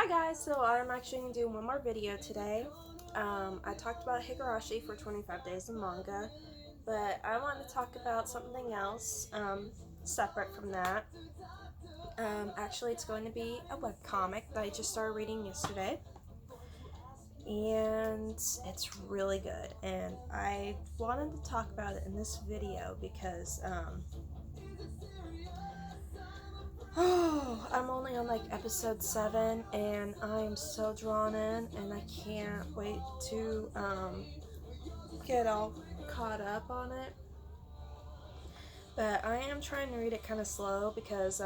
Hi guys, so I'm actually going to do one more video today. I talked about Higurashi for 25 days of manga, but I want to talk about something else separate from that. Actually, it's going to be a webcomic that I just started reading yesterday, and it's really good, and I wanted to talk about it in this video because I'm only on like episode 7 and I'm so drawn in and I can't wait to get all caught up on it. But I am trying to read it kind of slow because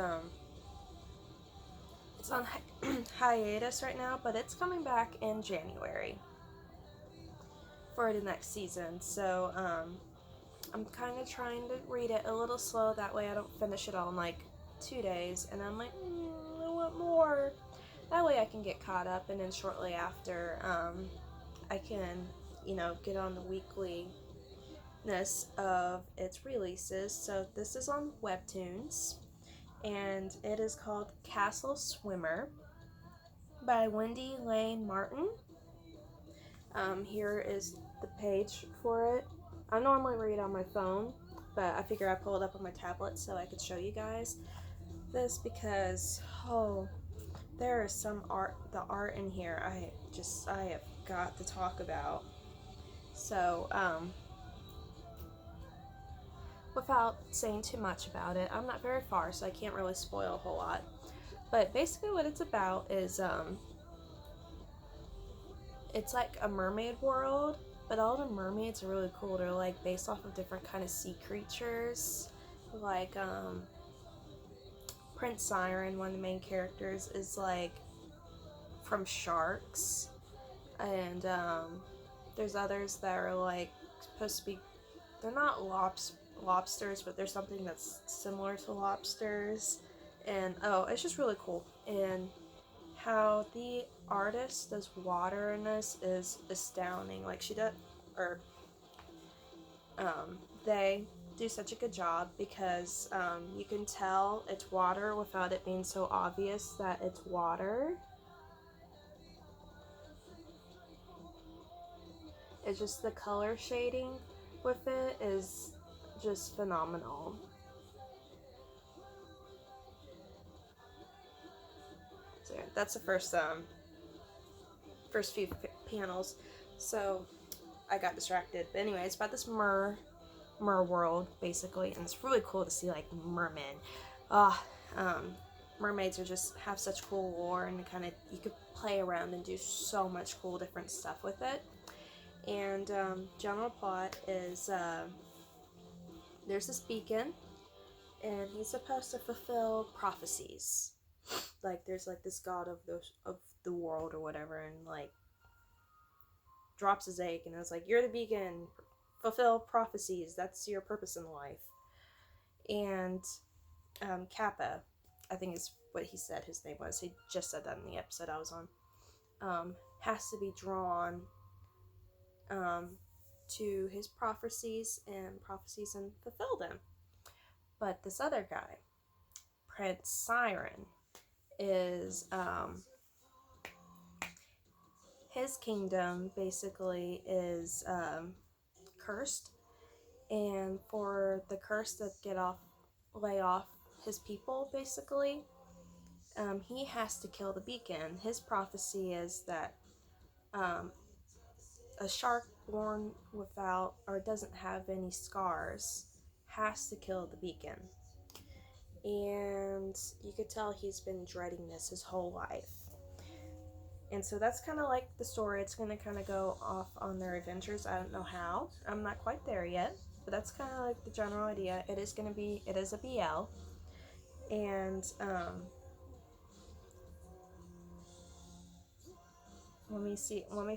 it's on hiatus right now, but it's coming back in January for the next season. So I'm kind of trying to read it a little slow, that way I don't finish it all in like 2 days, and I'm like, I want more. That way I can get caught up, and then shortly after, I can, get on the weekliness of its releases. So this is on Webtoons, and it is called Castle Swimmer by Wendy Lain Martin. Here is the page for it. I normally read on my phone, but I figure I pull it up on my tablet so I could show you guys this because, there is some art, the art in here I have got to talk about. So, without saying too much about it, I'm not very far, so I can't really spoil a whole lot. But basically what it's about is, it's like a mermaid world, but all the mermaids are really cool. They're like based off of different kind of sea creatures. Like, Prince Siren, one of the main characters, is like from sharks, and there's others that are like supposed to be, they're not lobsters, but there's something that's similar to lobsters, and it's just really cool. And how the artist does water in this is astounding. Like they do such a good job because you can tell it's water without it being so obvious that it's water. It's just the color shading with it is just phenomenal. So yeah, that's the first few panels. So I got distracted. But anyway, it's about this mer world basically, and it's really cool to see like mermen. Mermaids have such cool lore, and you could play around and do so much cool different stuff with it. And general plot is there's this beacon, and he's supposed to fulfill prophecies. Like there's like this god of the world or whatever, and like drops his egg, and it's like, you're the beacon, fulfill prophecies, that's your purpose in life. And Kappa, I think is what he said his name was, he just said that in the episode I was on, has to be drawn to his prophecies and fulfill them. But this other guy, Prince Siren, is his kingdom basically is cursed, and for the curse to lay off his people, basically, he has to kill the beacon. His prophecy is that a shark born without or doesn't have any scars has to kill the beacon. And you could tell he's been dreading this his whole life. And so that's kind of like the story. It's going to kind of go off on their adventures. I don't know how. I'm not quite there yet. But that's kind of like the general idea. It is a BL. And let me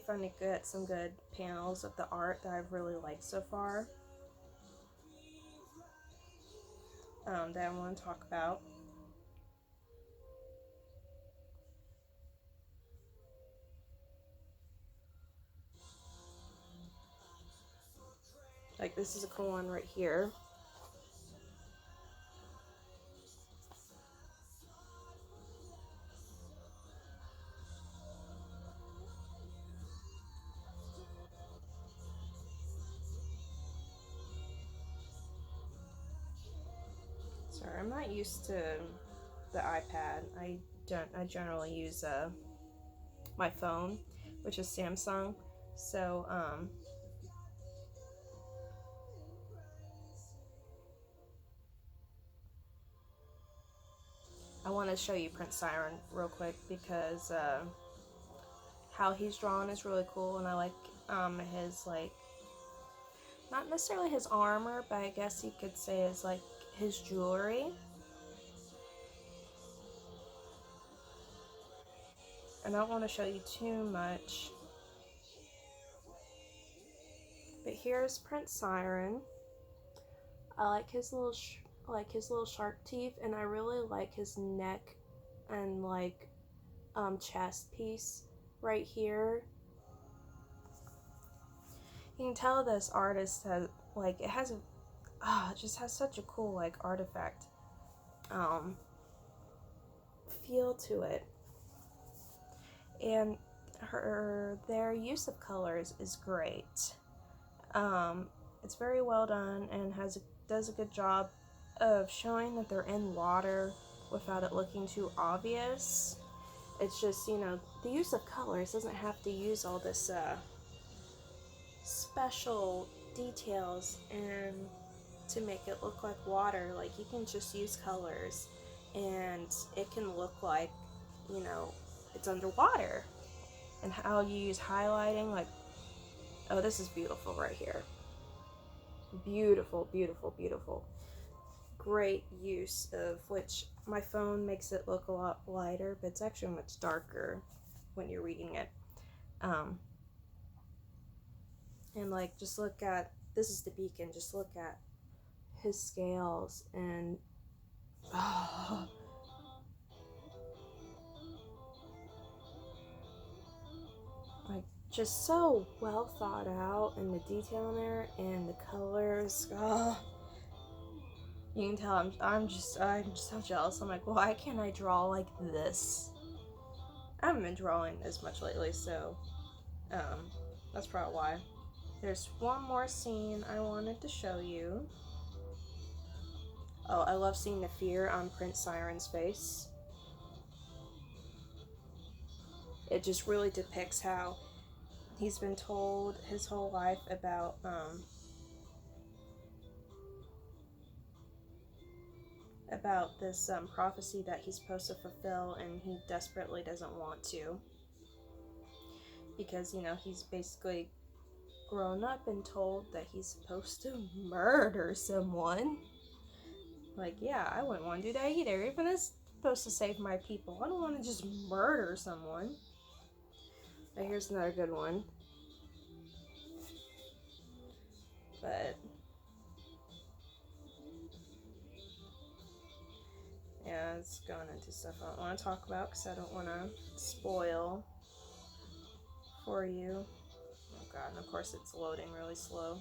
find some good panels of the art that I've really liked so far. That I want to talk about. Like, this is a cool one right here. I'm not used to the iPad. I generally use my phone, which is Samsung. So I want to show you Prince Siren real quick because how he's drawn is really cool, and I like his, like, not necessarily his armor, but I guess you could say is like his jewelry. And I don't want to show you too much, but here's Prince Siren. I like his little shark teeth, and I really like his neck and like chest piece right here. You can tell this artist has, like, it just has such a cool, like, artifact feel to it. And their use of colors is great. It's very well done and does a good job of showing that they're in water without it looking too obvious. It's just, you know, the use of colors doesn't have to use all this special details and to make it look like water. Like, you can just use colors and it can look like, you know, it's underwater. And how you use highlighting, like, oh, this is beautiful right here. Beautiful, beautiful, beautiful. Great use of, which my phone makes it look a lot lighter, but it's actually much darker when you're reading it. And like, just look at, this is the beacon, just look at his scales and like, just so well thought out, and the detail in there and the colors. You can tell I'm just so jealous. I'm like, why can't I draw like this? I haven't been drawing as much lately, so that's probably why. There's one more scene I wanted to show you. Oh, I love seeing the fear on Prince Siren's face. It just really depicts how he's been told his whole life about this prophecy that he's supposed to fulfill, and he desperately doesn't want to, because, you know, he's basically grown up and told that he's supposed to murder someone. Like, yeah, I wouldn't want to do that either. Even if it's supposed to save my people, I don't want to just murder someone. But here's another good one. But yeah, it's going into stuff I don't want to talk about because I don't want to spoil for you. Oh god, and of course it's loading really slow.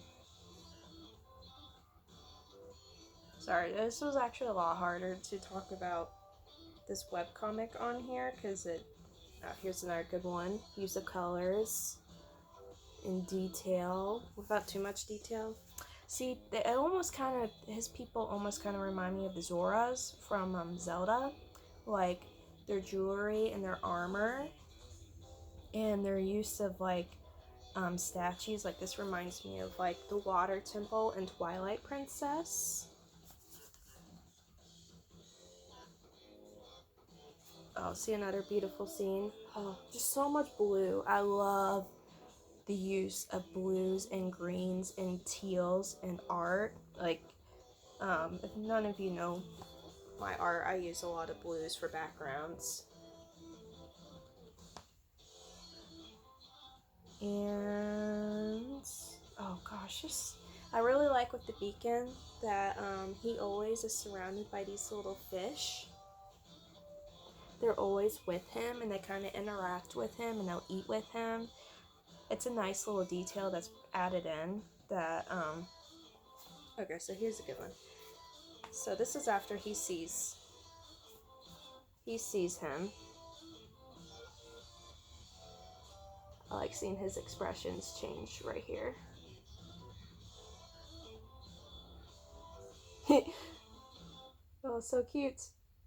Sorry, this was actually a lot harder to talk about this webcomic on here because here's another good one. Use of colors in detail without too much detail. See, his people almost kind of remind me of the Zoras from Zelda. Like, their jewelry and their armor and their use of, like, statues. Like, this reminds me of, like, the Water Temple in Twilight Princess. Oh, see another beautiful scene. Oh, just so much blue. I love the use of blues and greens and teals in art. Like, if none of you know my art, I use a lot of blues for backgrounds. And oh gosh, I really like with the beacon that he always is surrounded by these little fish. They're always with him, and they kind of interact with him, and they'll eat with him. It's a nice little detail that's added in that, okay, so here's a good one. So this is after he sees him. I like seeing his expressions change right here. Oh, so cute.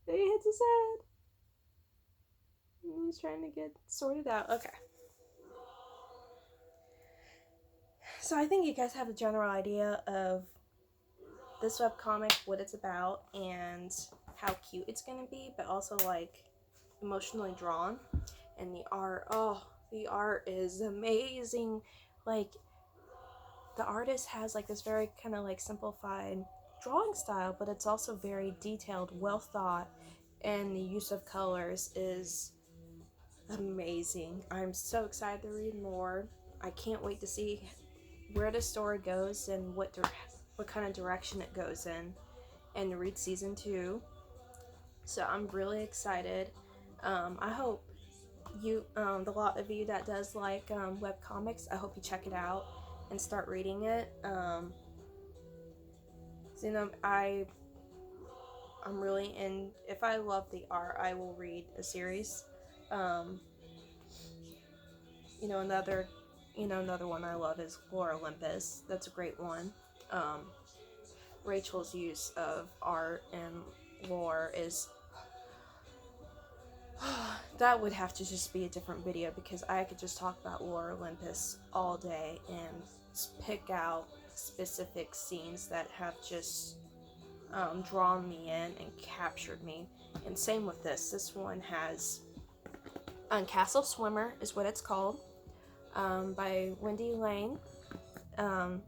He hits his head. And he's trying to get sorted out. Okay. So I think you guys have a general idea of this webcomic, what it's about, and how cute it's gonna be, but also like emotionally drawn. And the art, oh, the art is amazing. Like, the artist has like this very kind of like simplified drawing style, but it's also very detailed, well thought, and the use of colors is amazing. I'm so excited to read more. I can't wait to see where the story goes and what kind of direction it goes in, and to read season 2. So I'm really excited. I hope you, the lot of you that does like webcomics, I hope you check it out and start reading it. So, you know, I'm really in. If I love the art, I will read a series. You know, another one I love is Lore Olympus. That's a great one. Rachel's use of art and lore is that would have to just be a different video, because I could just talk about Lore Olympus all day and pick out specific scenes that have just drawn me in and captured me. And same with this. This one has Castle Swimmer is what it's called, by Wendy Lain, or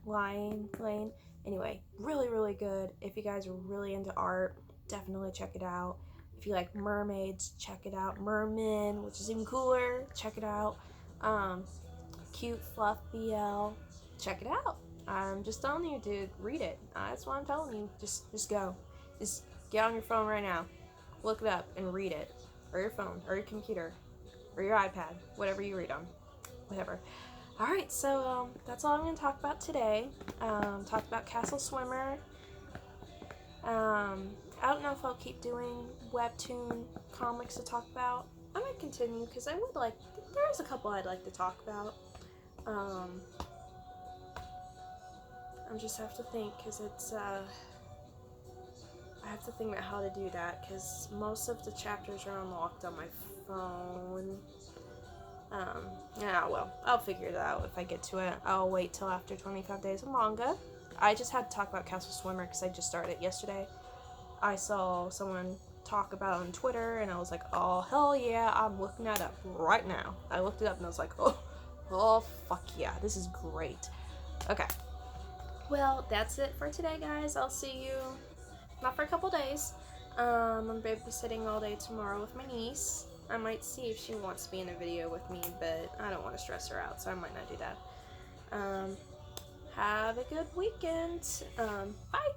Lain. Anyway, really, really good. If you guys are really into art, definitely check it out. If you like mermaids, check it out. Mermen, which is even cooler, check it out. Cute fluff BL, check it out. I'm just telling you, dude, read it. That's what I'm telling you. Just go. Just get on your phone right now, look it up, and read it. Or your phone, or your computer, or your iPad, whatever you read on. Whatever. Alright, so that's all I'm going to talk about today. Talked about Castle Swimmer. I don't know if I'll keep doing webtoon comics to talk about. I might continue, because I would like, there's a couple I'd like to talk about. I just have to think, because it's, I have to think about how to do that, because most of the chapters are unlocked on my phone. Yeah, well, I'll figure it out if I get to it. I'll wait till after 25 days of manga. I just had to talk about Castle Swimmer because I just started it yesterday. I saw someone talk about it on Twitter, and I was like, oh, hell yeah, I'm looking that up right now. I looked it up, and I was like, oh, fuck yeah, this is great. Okay. Well, that's it for today, guys. I'll see you, not for a couple days. I'm babysitting all day tomorrow with my niece. I might see if she wants to be in a video with me, but I don't want to stress her out, so I might not do that. Have a good weekend. Bye!